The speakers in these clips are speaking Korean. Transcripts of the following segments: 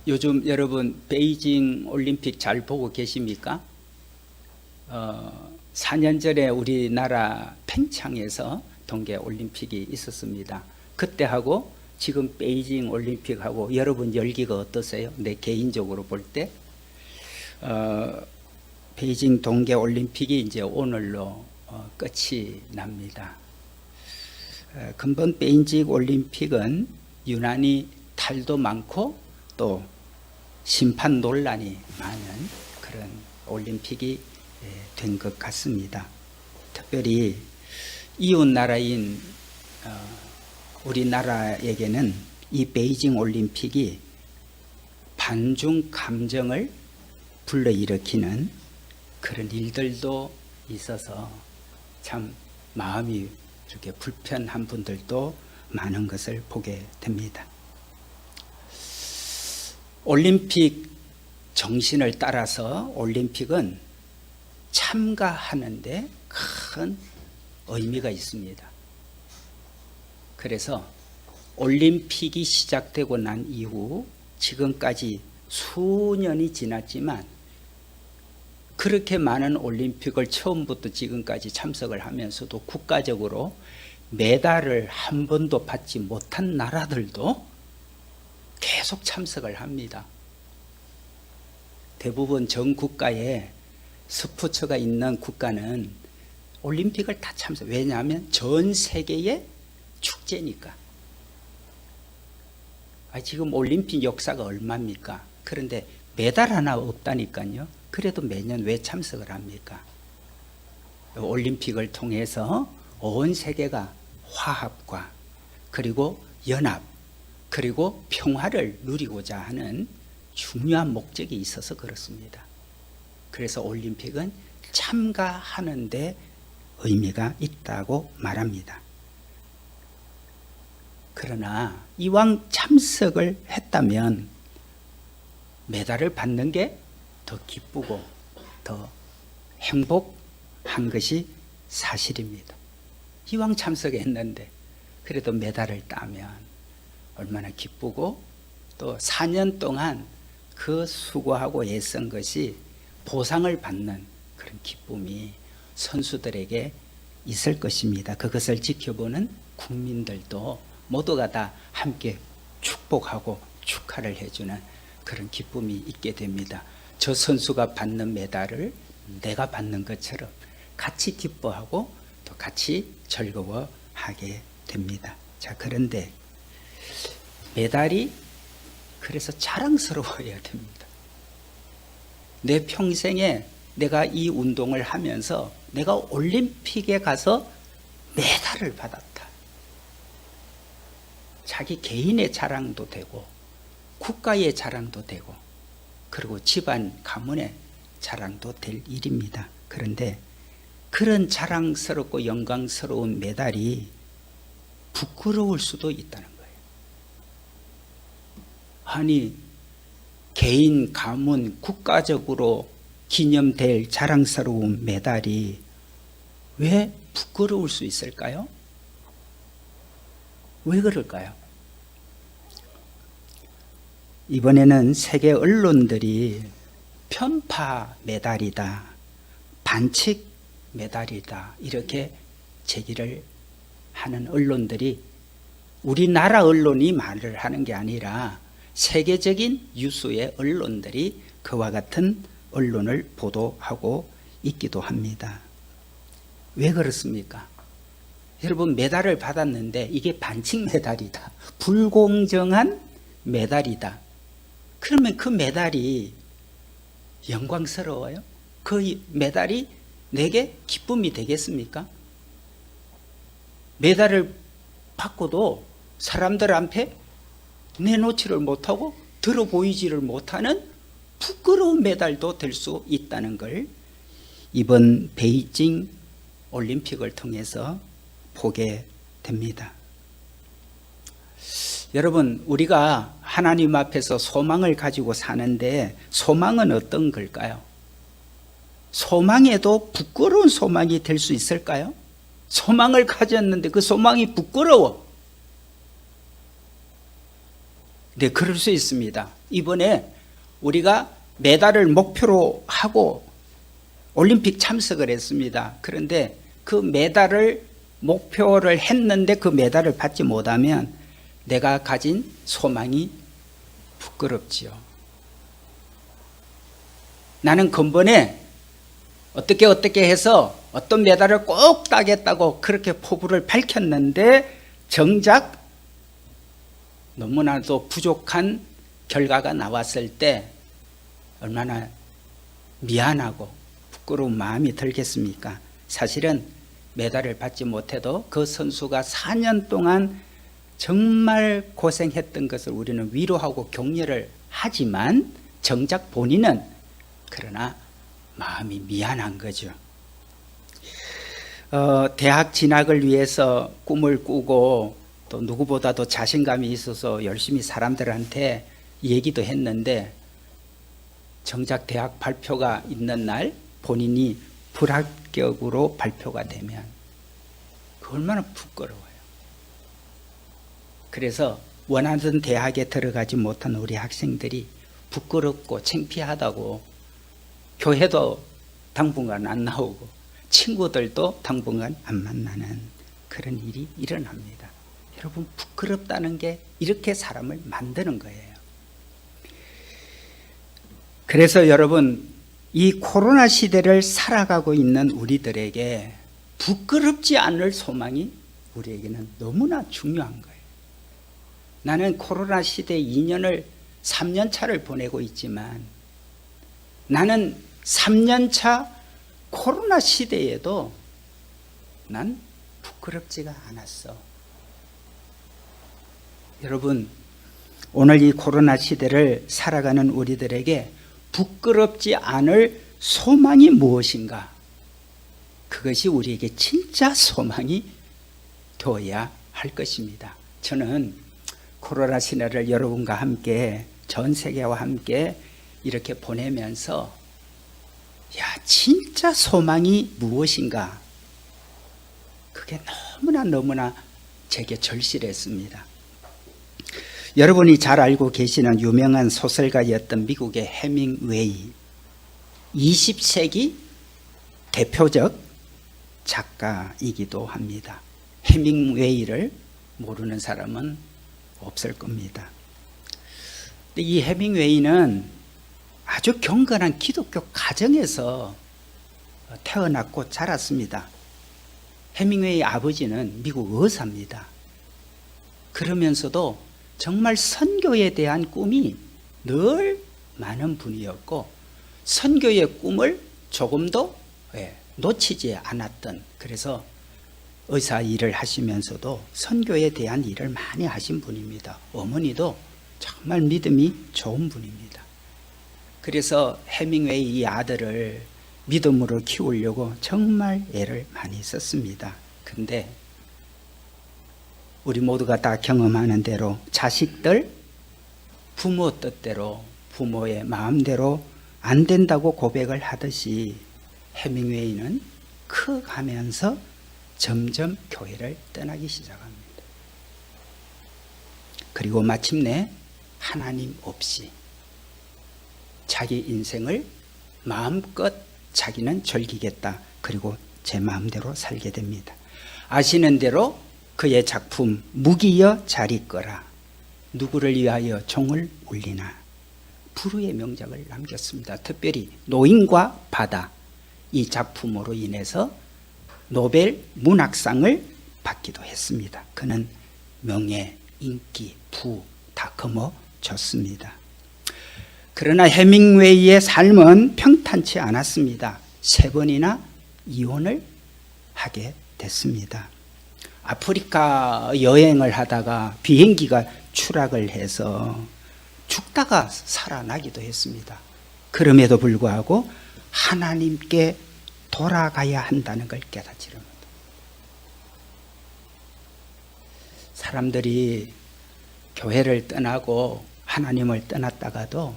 요즘 여러분 베이징 올림픽 잘 보고 계십니까? 4년 전에 우리나라 평창에서 동계 올림픽이 있었습니다. 그때하고 지금 베이징 올림픽하고 여러분 열기가 어떠세요? 내 개인적으로 볼 때 베이징 동계 올림픽이 이제 오늘로 끝이 납니다. 근본 베이징 올림픽은 유난히 탈도 많고 또 심판 논란이 많은 그런 올림픽이 된 것 같습니다. 특별히 이웃 나라인 우리나라에게는 이 베이징 올림픽이 반중 감정을 불러일으키는 그런 일들도 있어서 참 마음이 이렇게 불편한 분들도 많은 것을 보게 됩니다. 올림픽 정신을 따라서 올림픽은 참가하는데 큰 의미가 있습니다. 그래서 올림픽이 시작되고 난 이후 지금까지 수년이 지났지만 그렇게 많은 올림픽을 처음부터 지금까지 참석을 하면서도 국가적으로 메달을 한 번도 받지 못한 나라들도 계속 참석을 합니다. 대부분 전 국가에 스포츠가 있는 국가는 올림픽을 다 참석. 왜냐하면 전 세계의 축제니까. 지금 올림픽 역사가 얼마입니까? 그런데 메달 하나 없다니까요. 그래도 매년 왜 참석을 합니까? 올림픽을 통해서 온 세계가 화합과 그리고 연합 그리고 평화를 누리고자 하는 중요한 목적이 있어서 그렇습니다. 그래서 올림픽은 참가하는 데 의미가 있다고 말합니다. 그러나 이왕 참석을 했다면 메달을 받는 게 더 기쁘고 더 행복한 것이 사실입니다. 이왕 참석했는데 그래도 메달을 따면 얼마나 기쁘고 또 4년 동안 그 수고하고 애쓴 것이 보상을 받는 그런 기쁨이 선수들에게 있을 것입니다. 그것을 지켜보는 국민들도 모두가 다 함께 축복하고 축하를 해주는 그런 기쁨이 있게 됩니다. 저 선수가 받는 메달을 내가 받는 것처럼 같이 기뻐하고 또 같이 즐거워하게 됩니다. 자, 그런데 메달이 그래서 자랑스러워야 됩니다. 내 평생에 내가 이 운동을 하면서 내가 올림픽에 가서 메달을 받았다. 자기 개인의 자랑도 되고 국가의 자랑도 되고 그리고 집안 가문의 자랑도 될 일입니다. 그런데 그런 자랑스럽고 영광스러운 메달이 부끄러울 수도 있다는 거예요. 아니, 개인, 가문, 국가적으로 기념될 자랑스러운 메달이 왜 부끄러울 수 있을까요? 왜 그럴까요? 이번에는 세계 언론들이 편파 메달이다, 반칙 메달이다 이렇게 제기를 하는 언론들이 우리나라 언론이 말을 하는 게 아니라 세계적인 유수의 언론들이 그와 같은 언론을 보도하고 있기도 합니다. 왜 그렇습니까? 여러분 메달을 받았는데 이게 반칙 메달이다, 불공정한 메달이다. 그러면 그 메달이 영광스러워요? 그 메달이 내게 기쁨이 되겠습니까? 메달을 받고도 사람들 앞에 내놓지를 못하고 들어 보이지를 못하는 부끄러운 메달도 될 수 있다는 걸 이번 베이징 올림픽을 통해서 보게 됩니다. 여러분, 우리가 하나님 앞에서 소망을 가지고 사는데 소망은 어떤 걸까요? 소망에도 부끄러운 소망이 될 수 있을까요? 소망을 가졌는데 그 소망이 부끄러워. 네, 그럴 수 있습니다. 이번에 우리가 메달을 목표로 하고 올림픽 참석을 했습니다. 그런데 그 메달을 목표를 했는데 그 메달을 받지 못하면 내가 가진 소망이 부끄럽지요. 나는 근본에 어떻게 해서 어떤 메달을 꼭 따겠다고 그렇게 포부를 밝혔는데 정작 너무나도 부족한 결과가 나왔을 때 얼마나 미안하고 부끄러운 마음이 들겠습니까? 사실은 메달을 받지 못해도 그 선수가 4년 동안 정말 고생했던 것을 우리는 위로하고 격려를 하지만 정작 본인은 그러나 마음이 미안한 거죠. 대학 진학을 위해서 꿈을 꾸고 또 누구보다도 자신감이 있어서 열심히 사람들한테 얘기도 했는데 정작 대학 발표가 있는 날 본인이 불합격으로 발표가 되면 그 얼마나 부끄러워요. 그래서 원하던 대학에 들어가지 못한 우리 학생들이 부끄럽고 창피하다고 교회도 당분간 안 나오고 친구들도 당분간 안 만나는 그런 일이 일어납니다. 여러분, 부끄럽다는 게 이렇게 사람을 만드는 거예요. 그래서 여러분, 이 코로나 시대를 살아가고 있는 우리들에게 부끄럽지 않을 소망이 우리에게는 너무나 중요한 거예요. 나는 코로나 시대 2년을 3년 차를 보내고 있지만 나는 3년 차 코로나 시대에도 난 부끄럽지가 않았어. 여러분, 오늘 이 코로나 시대를 살아가는 우리들에게 부끄럽지 않을 소망이 무엇인가? 그것이 우리에게 진짜 소망이 되어야 할 것입니다. 저는 코로나 시대를 여러분과 함께 전 세계와 함께 이렇게 보내면서 진짜 소망이 무엇인가? 그게 너무나 제게 절실했습니다. 여러분이 잘 알고 계시는 유명한 소설가였던 미국의 해밍웨이, 20세기 대표적 작가이기도 합니다. 해밍웨이를 모르는 사람은 없을 겁니다. 이 해밍웨이는 아주 경건한 기독교 가정에서 태어났고 자랐습니다. 해밍웨이 아버지는 미국 의사입니다. 그러면서도 정말 선교에 대한 꿈이 늘 많은 분이었고 선교의 꿈을 조금도 놓치지 않았던, 그래서 의사 일을 하시면서도 선교에 대한 일을 많이 하신 분입니다. 어머니도 정말 믿음이 좋은 분입니다. 그래서 해밍웨이 이 아들을 믿음으로 키우려고 정말 애를 많이 썼습니다. 근데 우리 모두가 다 경험하는 대로 자식들 부모 뜻대로, 부모의 마음대로 안 된다고 고백을 하듯이 해밍웨이는 커가면서 점점 교회를 떠나기 시작합니다. 그리고 마침내 하나님 없이 자기 인생을 마음껏 자기는 즐기겠다, 그리고 제 마음대로 살게 됩니다. 아시는 대로 그의 작품 무기여 잘 있거라, 누구를 위하여 종을 울리나, 불후의 명작을 남겼습니다. 특별히 노인과 바다, 이 작품으로 인해서 노벨 문학상을 받기도 했습니다. 그는 명예, 인기, 부 다 거머쥐었습니다. 그러나 해밍웨이의 삶은 평탄치 않았습니다. 3번이나 이혼을 하게 됐습니다. 아프리카 여행을 하다가 비행기가 추락을 해서 죽다가 살아나기도 했습니다. 그럼에도 불구하고 하나님께 돌아가야 한다는 걸 깨닫지를 못합니다. 사람들이 교회를 떠나고 하나님을 떠났다가도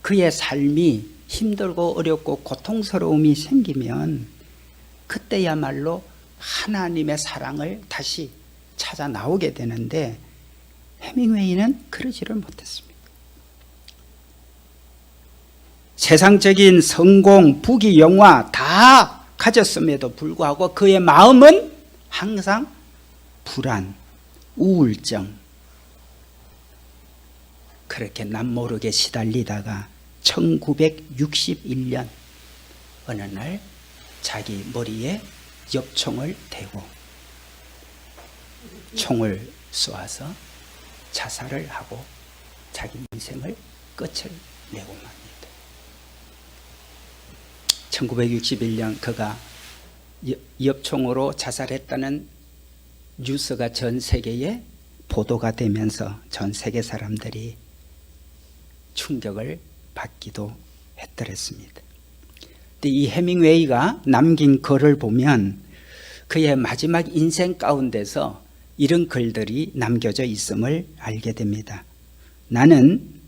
그의 삶이 힘들고 어렵고 고통스러움이 생기면 그때야말로 하나님의 사랑을 다시 찾아 나오게 되는데, 해밍웨이는 그러지를 못했습니다. 세상적인 성공, 부귀, 영화 다 가졌음에도 불구하고 그의 마음은 항상 불안, 우울증, 그렇게 남모르게 시달리다가 1961년 어느 날 자기 머리에 엽총을 대고 총을 쏘아서 자살을 하고 자기 인생을 끝을 내고 맙니다. 1961년 그가 엽총으로 자살했다는 뉴스가 전 세계에 보도가 되면서 전 세계 사람들이 충격을 받기도 했더랬습니다. 이 해밍웨이가 남긴 글을 보면 그의 마지막 인생 가운데서 이런 글들이 남겨져 있음을 알게 됩니다. 나는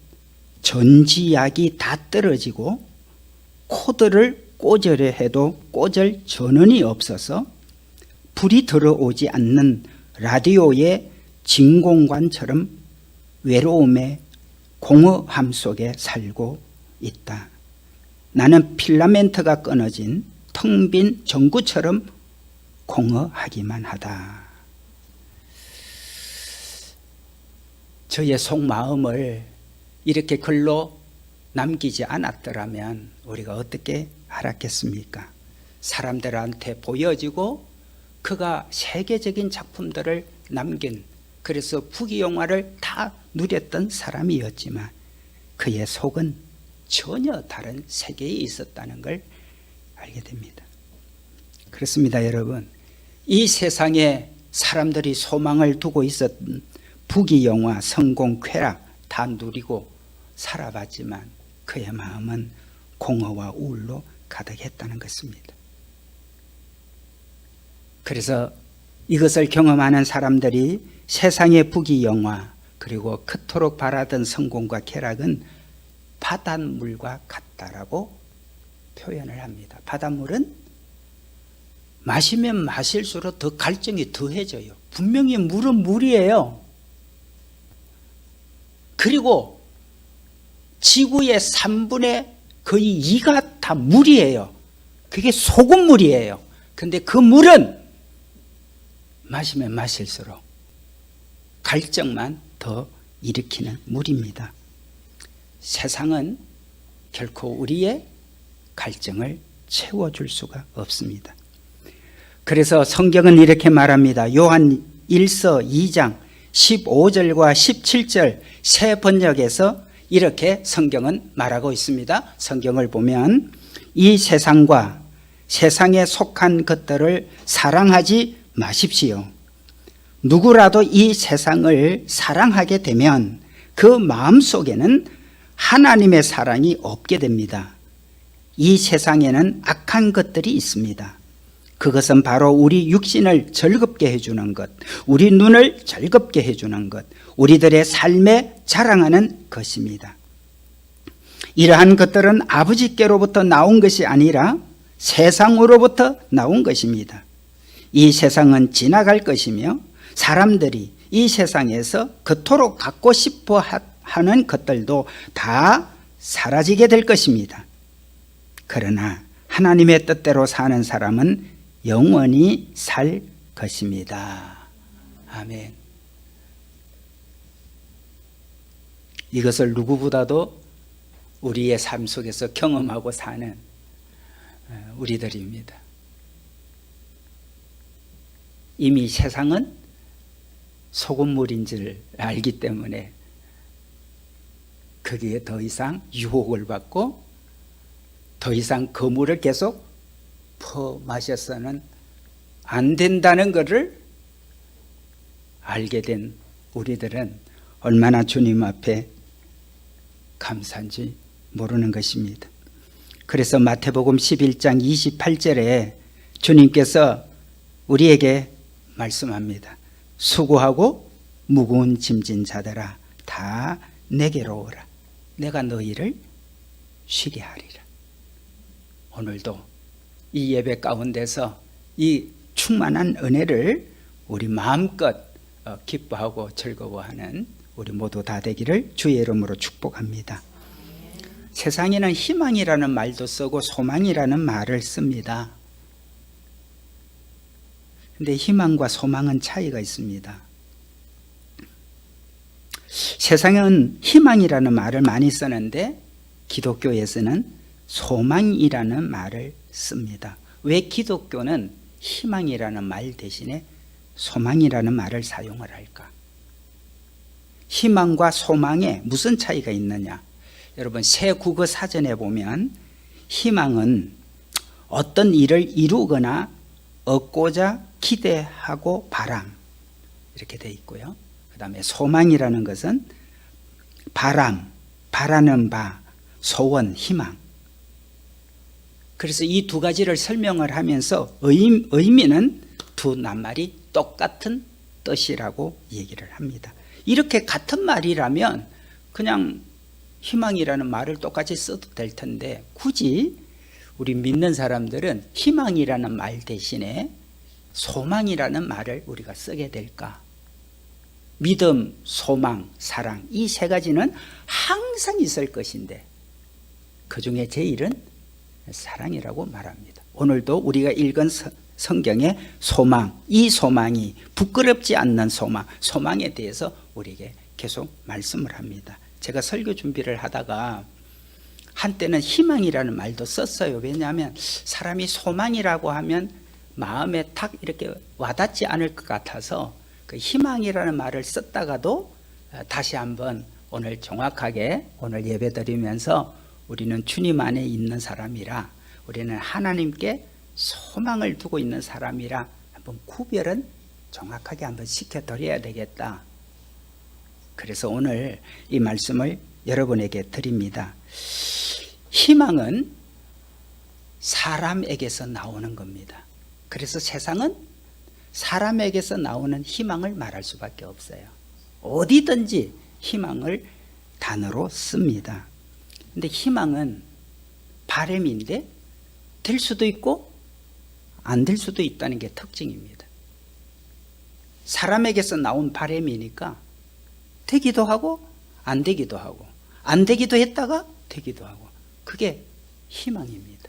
전지약이 다 떨어지고 코드를 꽂으려 해도 꽂을 전원이 없어서 불이 들어오지 않는 라디오의 진공관처럼 외로움의 공허함 속에 살고 있다. 나는 필라멘트가 끊어진 텅 빈 전구처럼 공허하기만 하다. 저의 속마음을 이렇게 글로 남기지 않았더라면 우리가 어떻게 알았겠습니까? 사람들한테 보여지고 그가 세계적인 작품들을 남긴, 그래서 부귀영화를 다 누렸던 사람이었지만 그의 속은 전혀 다른 세계에 있었다는 걸 알게 됩니다. 그렇습니다, 여러분. 이 세상에 사람들이 소망을 두고 있었던 부귀영화, 성공, 쾌락 다 누리고 살아봤지만 그의 마음은 공허와 우울로 가득했다는 것입니다. 그래서 이것을 경험하는 사람들이 세상의 부귀영화 그리고 그토록 바라던 성공과 쾌락은 바닷물과 같다라고 표현을 합니다. 바닷물은 마시면 마실수록 더 갈증이 더해져요. 분명히 물은 물이에요. 그리고 지구의 3분의 거의 2가 다 물이에요. 그게 소금물이에요. 근데 그 물은 마시면 마실수록 갈증만 더 일으키는 물입니다. 세상은 결코 우리의 갈증을 채워줄 수가 없습니다. 그래서 성경은 이렇게 말합니다. 요한 1서 2장 15절과 17절 새 번역에서 이렇게 성경은 말하고 있습니다. 성경을 보면 이 세상과 세상에 속한 것들을 사랑하지 마십시오. 누구라도 이 세상을 사랑하게 되면 그 마음속에는 하나님의 사랑이 없게 됩니다. 이 세상에는 악한 것들이 있습니다. 그것은 바로 우리 육신을 즐겁게 해주는 것, 우리 눈을 즐겁게 해주는 것, 우리들의 삶에 자랑하는 것입니다. 이러한 것들은 아버지께로부터 나온 것이 아니라 세상으로부터 나온 것입니다. 이 세상은 지나갈 것이며 사람들이 이 세상에서 그토록 갖고 싶어 하는 것들도 다 사라지게 될 것입니다. 그러나 하나님의 뜻대로 사는 사람은 영원히 살 것입니다. 아멘. 이것을 누구보다도 우리의 삶 속에서 경험하고 사는 우리들입니다. 이미 세상은 소금물인 줄 알기 때문에 거기에 더 이상 유혹을 받고 더 이상 그 물을 계속 퍼마셔서는 안 된다는 것을 알게 된 우리들은 얼마나 주님 앞에 감사한지 모르는 것입니다. 그래서 마태복음 11장 28절에 주님께서 우리에게 말씀합니다. 수고하고 무거운 짐진 자들아 다 내게로 오라. 내가 너희를 쉬게 하리라. 오늘도 이 예배 가운데서 이 충만한 은혜를 우리 마음껏 기뻐하고 즐거워하는 우리 모두 다 되기를 주의 이름으로 축복합니다. 세상에는 희망이라는 말도 쓰고 소망이라는 말을 씁니다. 근데 희망과 소망은 차이가 있습니다. 세상은 희망이라는 말을 많이 쓰는데 기독교에서는 소망이라는 말을 씁니다. 왜 기독교는 희망이라는 말 대신에 소망이라는 말을 사용을 할까? 희망과 소망에 무슨 차이가 있느냐? 여러분, 새 국어 사전에 보면 희망은 어떤 일을 이루거나 얻고자 기대하고 바람, 이렇게 되어 있고요. 그 다음에 소망이라는 것은 바람, 바라는 바, 소원, 희망. 그래서 이 두 가지를 설명을 하면서 의미는 두 낱말이 똑같은 뜻이라고 얘기를 합니다. 이렇게 같은 말이라면 그냥 희망이라는 말을 똑같이 써도 될 텐데 굳이 우리 믿는 사람들은 희망이라는 말 대신에 소망이라는 말을 우리가 쓰게 될까? 믿음, 소망, 사랑, 이 세 가지는 항상 있을 것인데 그 중에 제일은 사랑이라고 말합니다. 오늘도 우리가 읽은 성경의 소망, 이 소망이 부끄럽지 않는 소망, 소망에 대해서 우리에게 계속 말씀을 합니다. 제가 설교 준비를 하다가 한때는 희망이라는 말도 썼어요. 왜냐하면 사람이 소망이라고 하면 마음에 탁 이렇게 와닿지 않을 것 같아서 그 희망이라는 말을 썼다가도 다시 한번 오늘 정확하게 오늘 예배 드리면서 우리는 주님 안에 있는 사람이라, 우리는 하나님께 소망을 두고 있는 사람이라 한번 구별은 정확하게 한번 시켜드려야 되겠다. 그래서 오늘 이 말씀을 여러분에게 드립니다. 희망은 사람에게서 나오는 겁니다. 그래서 세상은 사람에게서 나오는 희망을 말할 수밖에 없어요. 어디든지 희망을 단어로 씁니다. 근데 희망은 바람인데 될 수도 있고 안 될 수도 있다는 게 특징입니다. 사람에게서 나온 바람이니까 되기도 하고 안 되기도 하고 안 되기도 했다가 되기도 하고 그게 희망입니다.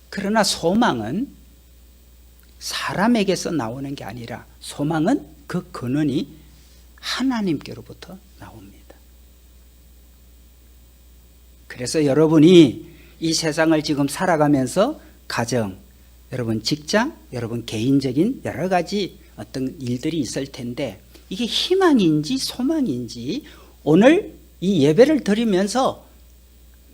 그러나 소망은 사람에게서 나오는 게 아니라 소망은 그 근원이 하나님께로부터 나옵니다. 그래서 여러분이 이 세상을 지금 살아가면서 가정, 여러분 직장, 여러분 개인적인 여러 가지 어떤 일들이 있을 텐데 이게 희망인지 소망인지 오늘 이 예배를 드리면서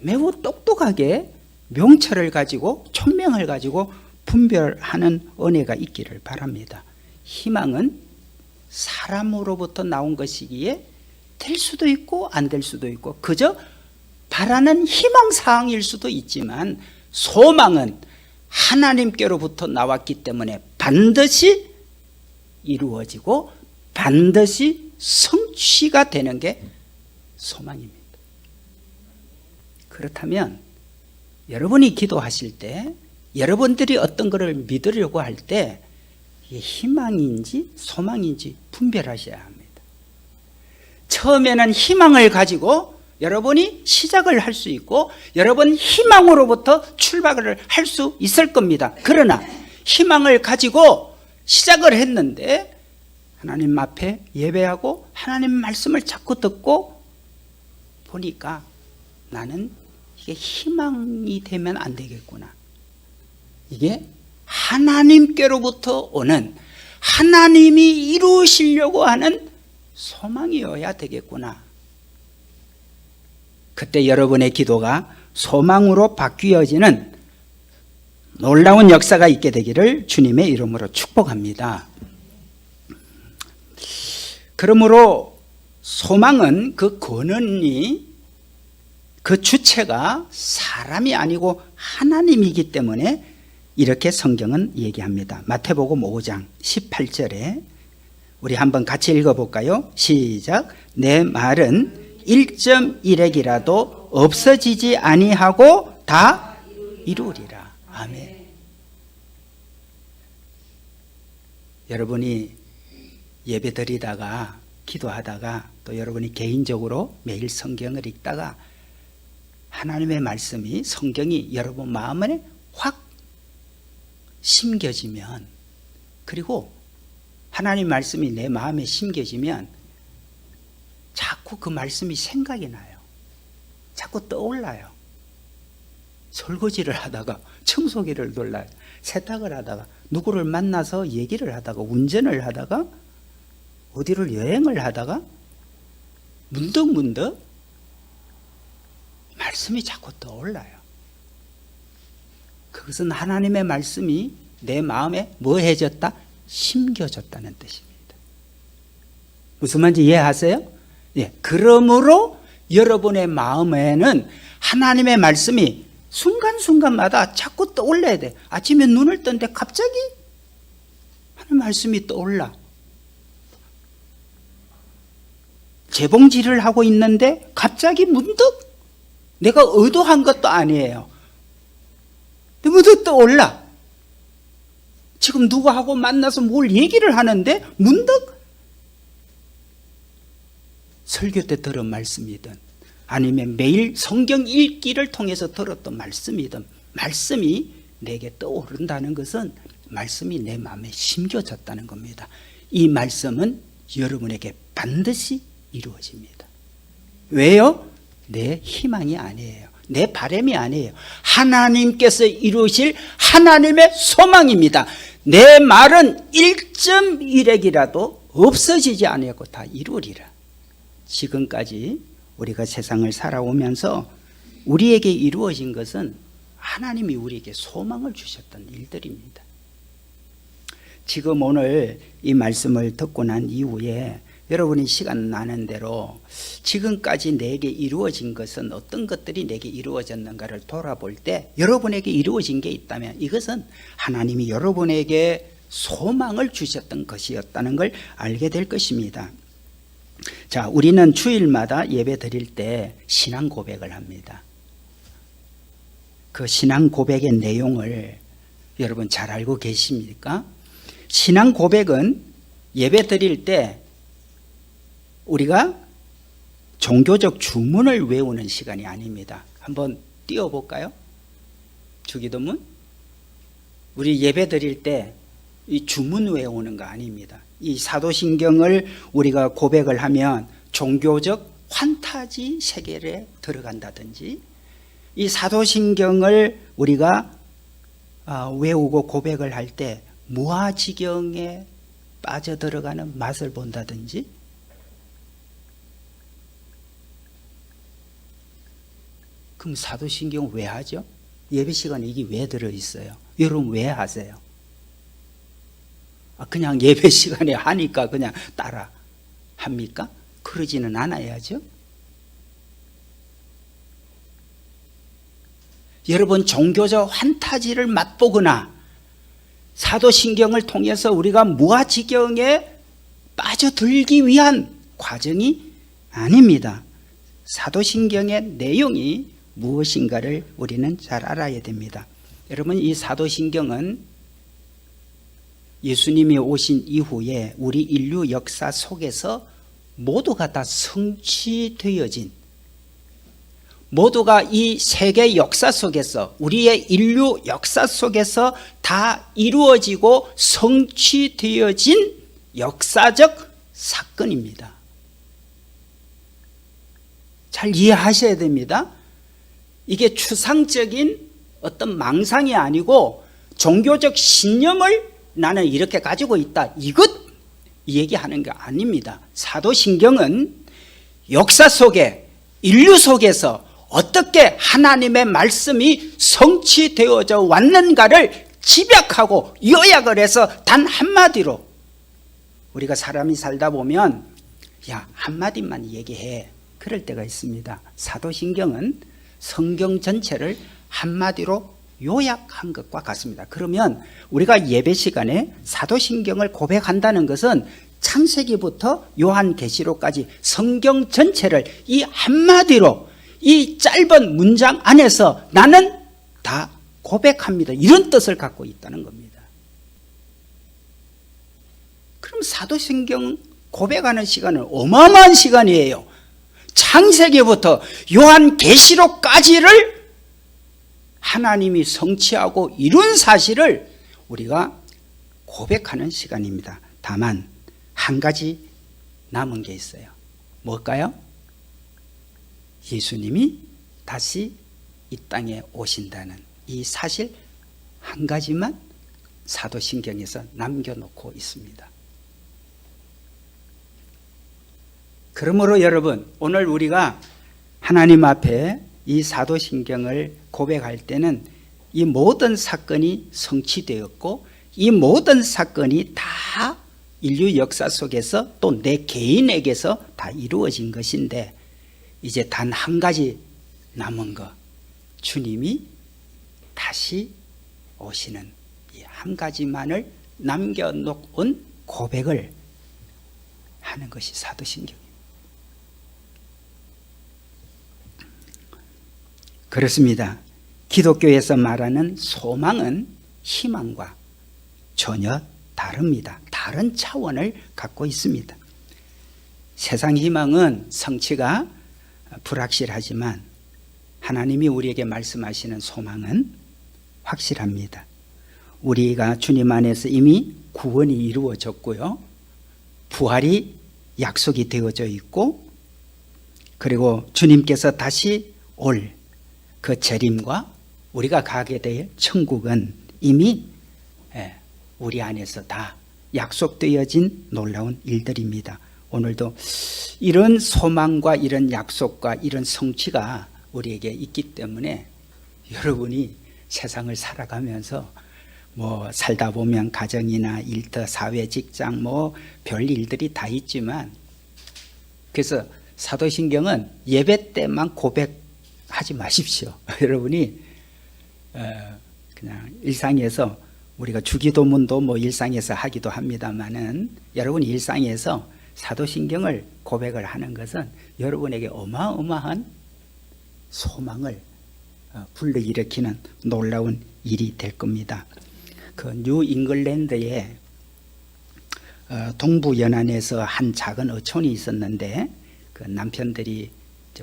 매우 똑똑하게 명철을 가지고 총명을 가지고 분별하는 은혜가 있기를 바랍니다. 희망은 사람으로부터 나온 것이기에 될 수도 있고 안 될 수도 있고 그저 바라는 희망사항일 수도 있지만 소망은 하나님께로부터 나왔기 때문에 반드시 이루어지고 반드시 성취가 되는 게 소망입니다. 그렇다면 여러분이 기도하실 때 여러분들이 어떤 것을 믿으려고 할 때 이게 희망인지 소망인지 분별하셔야 합니다. 처음에는 희망을 가지고 여러분이 시작을 할 수 있고 여러분 희망으로부터 출발을 할 수 있을 겁니다. 그러나 희망을 가지고 시작을 했는데 하나님 앞에 예배하고 하나님 말씀을 자꾸 듣고 보니까 나는 이게 희망이 되면 안 되겠구나. 이게 하나님께로부터 오는 하나님이 이루시려고 하는 소망이어야 되겠구나. 그때 여러분의 기도가 소망으로 바뀌어지는 놀라운 역사가 있게 되기를 주님의 이름으로 축복합니다. 그러므로 소망은 그 근원이 그 주체가 사람이 아니고 하나님이기 때문에 이렇게 성경은 얘기합니다. 마태복음 5장 18절에 우리 한번 같이 읽어볼까요? 시작. 내 말은 1.1핵이라도 없어지지 아니하고 다 이루리라. 아멘. 여러분이 예배 드리다가 기도하다가 또 여러분이 개인적으로 매일 성경을 읽다가 하나님의 말씀이 성경이 여러분 마음에 확 심겨지면, 그리고 하나님 말씀이 내 마음에 심겨지면 자꾸 그 말씀이 생각이 나요. 자꾸 떠올라요. 설거지를 하다가, 청소기를 돌려요, 세탁을 하다가, 누구를 만나서 얘기를 하다가, 운전을 하다가, 어디를 여행을 하다가 문득문득 말씀이 자꾸 떠올라요. 그것은 하나님의 말씀이 내 마음에 뭐 해졌다? 심겨졌다는 뜻입니다. 무슨 말인지 이해하세요? 예. 그러므로 여러분의 마음에는 하나님의 말씀이 순간순간마다 자꾸 떠올라야 돼. 아침에 눈을 떴는데 갑자기 하나님의 말씀이 떠올라. 재봉질을 하고 있는데 갑자기 문득, 내가 의도한 것도 아니에요, 문득 떠올라. 지금 누구하고 만나서 뭘 얘기를 하는데 문득 설교 때 들은 말씀이든 아니면 매일 성경 읽기를 통해서 들었던 말씀이든, 말씀이 내게 떠오른다는 것은 말씀이 내 마음에 심겨졌다는 겁니다. 이 말씀은 여러분에게 반드시 이루어집니다. 왜요? 내 희망이 아니에요. 내 바람이 아니에요. 하나님께서 이루실 하나님의 소망입니다. 내 말은 1.1핵이라도 없어지지 아니하고 다 이루리라. 지금까지 우리가 세상을 살아오면서 우리에게 이루어진 것은 하나님이 우리에게 소망을 주셨던 일들입니다. 지금 오늘 이 말씀을 듣고 난 이후에 여러분이 시간 나는 대로 지금까지 내게 이루어진 것은 어떤 것들이 내게 이루어졌는가를 돌아볼 때 여러분에게 이루어진 게 있다면 이것은 하나님이 여러분에게 소망을 주셨던 것이었다는 걸 알게 될 것입니다. 자, 우리는 주일마다 예배 드릴 때 신앙 고백을 합니다. 그 신앙 고백의 내용을 여러분 잘 알고 계십니까? 신앙 고백은 예배 드릴 때 우리가 종교적 주문을 외우는 시간이 아닙니다. 한번 띄워볼까요? 주기도문. 우리 예배 드릴 때 이 주문 외우는 거 아닙니다. 이 사도신경을 우리가 고백을 하면 종교적 환타지 세계에 들어간다든지, 이 사도신경을 우리가 외우고 고백을 할 때 무아지경에 빠져들어가는 맛을 본다든지, 그럼 사도신경 왜 하죠? 예배 시간에 이게 왜 들어있어요? 여러분 왜 하세요? 그냥 예배 시간에 하니까 그냥 따라 합니까? 그러지는 않아야죠. 여러분 종교적 환타지를 맛보거나 사도신경을 통해서 우리가 무아지경에 빠져들기 위한 과정이 아닙니다. 사도신경의 내용이 무엇인가를 우리는 잘 알아야 됩니다. 여러분, 이 사도신경은 예수님이 오신 이후에 우리 인류 역사 속에서 모두가 다 성취되어진, 모두가 이 세계 역사 속에서, 우리의 인류 역사 속에서 다 이루어지고 성취되어진 역사적 사건입니다. 잘 이해하셔야 됩니다. 이게 추상적인 어떤 망상이 아니고 종교적 신념을 나는 이렇게 가지고 있다, 이것 얘기하는 게 아닙니다. 사도신경은 역사 속에, 인류 속에서 어떻게 하나님의 말씀이 성취되어져 왔는가를 집약하고 요약을 해서 단 한마디로, 우리가 사람이 살다 보면 야 한마디만 얘기해 그럴 때가 있습니다. 사도신경은 성경 전체를 한마디로 요약한 것과 같습니다. 그러면 우리가 예배 시간에 사도신경을 고백한다는 것은 창세기부터 요한계시록까지 성경 전체를 이 한마디로, 이 짧은 문장 안에서 나는 다 고백합니다, 이런 뜻을 갖고 있다는 겁니다. 그럼 사도신경 고백하는 시간은 어마어마한 시간이에요. 창세기부터 요한계시록까지를 하나님이 성취하고 이룬 사실을 우리가 고백하는 시간입니다. 다만 한 가지 남은 게 있어요. 뭘까요? 예수님이 다시 이 땅에 오신다는 이 사실 한 가지만 사도신경에서 남겨놓고 있습니다. 그러므로 여러분, 오늘 우리가 하나님 앞에 이 사도신경을 고백할 때는 이 모든 사건이 성취되었고 이 모든 사건이 다 인류 역사 속에서 또 내 개인에게서 다 이루어진 것인데 이제 단 한 가지 남은 것, 주님이 다시 오시는 이 한 가지만을 남겨놓은 고백을 하는 것이 사도신경입니다. 그렇습니다. 기독교에서 말하는 소망은 희망과 전혀 다릅니다. 다른 차원을 갖고 있습니다. 세상 희망은 성취가 불확실하지만 하나님이 우리에게 말씀하시는 소망은 확실합니다. 우리가 주님 안에서 이미 구원이 이루어졌고요. 부활이 약속이 되어져 있고 그리고 주님께서 다시 올 그 재림과 우리가 가게 될 천국은 이미 우리 안에서 다 약속되어진 놀라운 일들입니다. 오늘도 이런 소망과 이런 약속과 이런 성취가 우리에게 있기 때문에 여러분이 세상을 살아가면서 살다 보면 가정이나 일터, 사회, 직장 별 일들이 다 있지만 그래서 사도신경은 예배 때만 고백하지 마십시오. 여러분이 그냥 일상에서 우리가 주기도문도 일상에서 하기도 합니다만은 여러분 일상에서 사도신경을 고백을 하는 것은 여러분에게 어마어마한 소망을 불러일으키는 놀라운 일이 될 겁니다. 그 뉴 잉글랜드의 동부 연안에서 한 작은 어촌이 있었는데 그 남편들이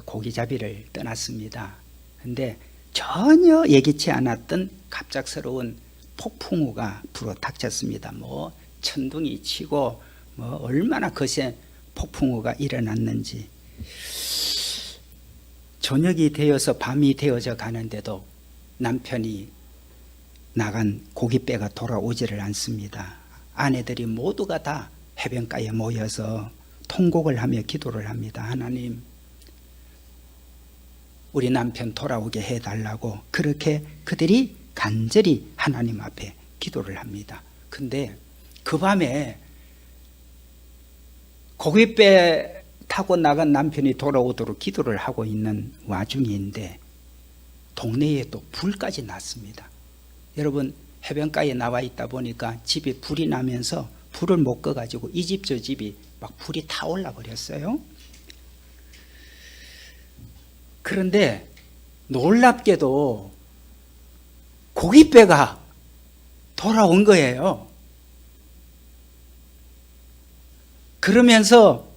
고기잡이를 떠났습니다. 그런데 전혀 예기치 않았던 갑작스러운 폭풍우가 불어닥쳤습니다. 천둥이 치고 얼마나 거센 폭풍우가 일어났는지 저녁이 되어서 밤이 되어져 가는데도 남편이 나간 고깃배가 돌아오지를 않습니다. 아내들이 모두가 다 해변가에 모여서 통곡을 하며 기도를 합니다. 하나님, 우리 남편 돌아오게 해달라고 그렇게 그들이 간절히 하나님 앞에 기도를 합니다. 근데 그 밤에 고깃배 타고 나간 남편이 돌아오도록 기도를 하고 있는 와중인데 동네에 또 불까지 났습니다. 여러분 해변가에 나와 있다 보니까 집에 불이 나면서 불을 못 꺼가지고 이 집 저 집이 막 불이 타올라 버렸어요. 그런데 놀랍게도 고깃배가 돌아온 거예요. 그러면서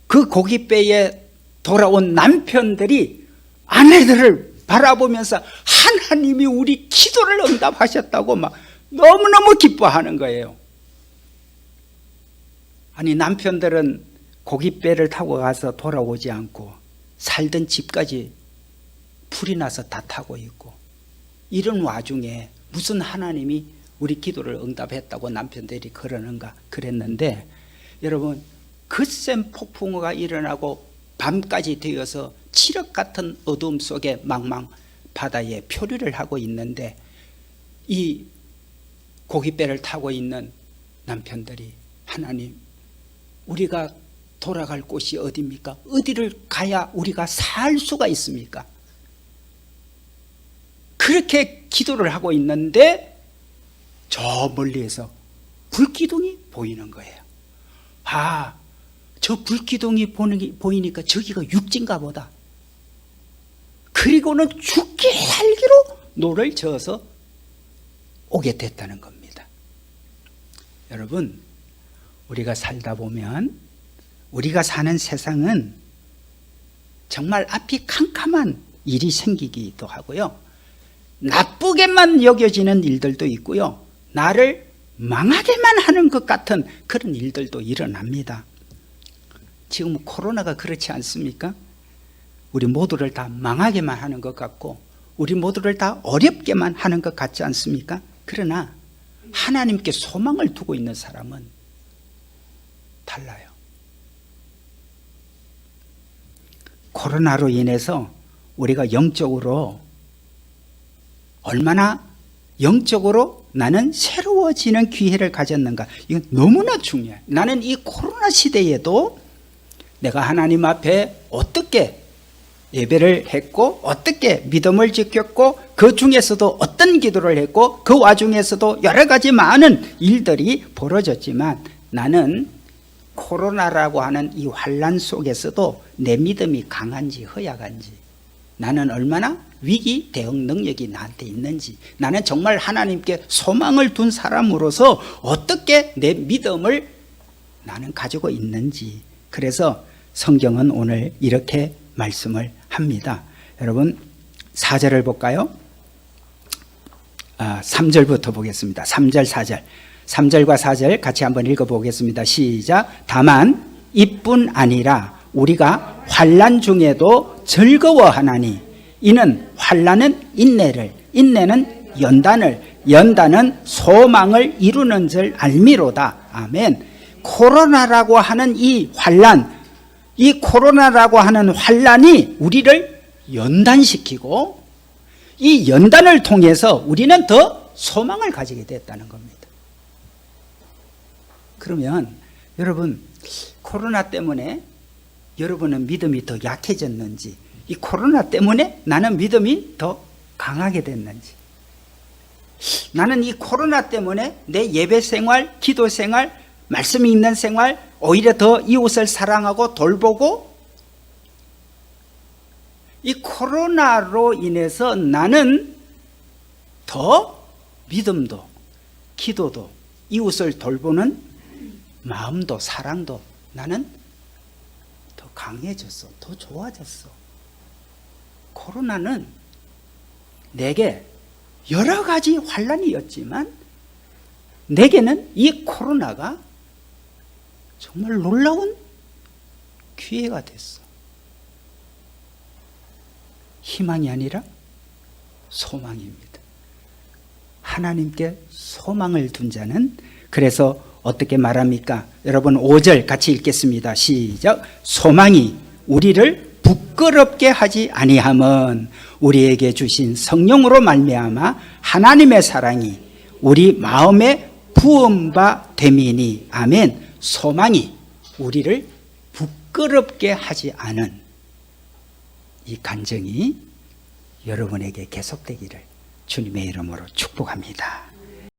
그 고깃배에 돌아온 남편들이 아내들을 바라보면서 하나님이 우리 기도를 응답하셨다고 막 너무너무 기뻐하는 거예요. 아니 남편들은 고깃배를 타고 가서 돌아오지 않고 살던 집까지 불이 나서 다 타고 있고 이런 와중에 무슨 하나님이 우리 기도를 응답했다고 남편들이 그러는가 그랬는데 여러분 거센 폭풍우가 일어나고 밤까지 되어서 칠흑 같은 어둠 속에 망망 바다에 표류를 하고 있는데 이 고깃배를 타고 있는 남편들이 하나님 우리가 돌아갈 곳이 어디입니까? 어디를 가야 우리가 살 수가 있습니까? 그렇게 기도를 하고 있는데 저 멀리에서 불기둥이 보이는 거예요. 저 불기둥이 보이니까 저기가 육지인가 보다. 그리고는 죽기 살기로 노를 저어서 오게 됐다는 겁니다. 여러분 우리가 살다 보면 우리가 사는 세상은 정말 앞이 캄캄한 일이 생기기도 하고요. 나쁘게만 여겨지는 일들도 있고요. 나를 망하게만 하는 것 같은 그런 일들도 일어납니다. 지금 코로나가 그렇지 않습니까? 우리 모두를 다 망하게만 하는 것 같고 우리 모두를 다 어렵게만 하는 것 같지 않습니까? 그러나 하나님께 소망을 두고 있는 사람은 달라요. 코로나로 인해서 우리가 영적으로 얼마나 영적으로 나는 새로워지는 기회를 가졌는가, 이건 너무나 중요해요. 나는 이 코로나 시대에도 내가 하나님 앞에 어떻게 예배를 했고 어떻게 믿음을 지켰고 그 중에서도 어떤 기도를 했고 그 와중에서도 여러 가지 많은 일들이 벌어졌지만 나는 코로나라고 하는 이 환난 속에서도 내 믿음이 강한지 허약한지, 나는 얼마나 위기 대응 능력이 나한테 있는지, 나는 정말 하나님께 소망을 둔 사람으로서 어떻게 내 믿음을 나는 가지고 있는지. 그래서 성경은 오늘 이렇게 말씀을 합니다. 여러분 4절을 볼까요? 3절부터 보겠습니다. 3절 4절 3절과 4절 같이 한번 읽어보겠습니다. 시작. 다만 이뿐 아니라 우리가 환난 중에도 즐거워하나니 이는 환난은 인내를, 인내는 연단을, 연단은 소망을 이루는 줄 알미로다. 아멘. 코로나라고 하는 이 환난, 이 코로나라고 하는 환난이 우리를 연단시키고 이 연단을 통해서 우리는 더 소망을 가지게 됐다는 겁니다. 그러면 여러분, 코로나 때문에 여러분은 믿음이 더 약해졌는지, 이 코로나 때문에 나는 믿음이 더 강하게 됐는지, 나는 이 코로나 때문에 내 예배 생활, 기도 생활, 말씀이 있는 생활, 오히려 더 이웃을 사랑하고 돌보고, 이 코로나로 인해서 나는 더 믿음도 기도도 이웃을 돌보는 마음도 사랑도 나는 더 강해졌어, 더 좋아졌어. 코로나는 내게 여러 가지 환난이었지만 내게는 이 코로나가 정말 놀라운 기회가 됐어. 희망이 아니라 소망입니다. 하나님께 소망을 둔 자는, 그래서 어떻게 말합니까? 여러분 5절 같이 읽겠습니다. 시작. 소망이 우리를 부끄럽게 하지 아니함은 우리에게 주신 성령으로 말미암아 하나님의 사랑이 우리 마음에 부은 바 됨이니. 아멘. 소망이 우리를 부끄럽게 하지 않은 이 간증이 여러분에게 계속되기를 주님의 이름으로 축복합니다.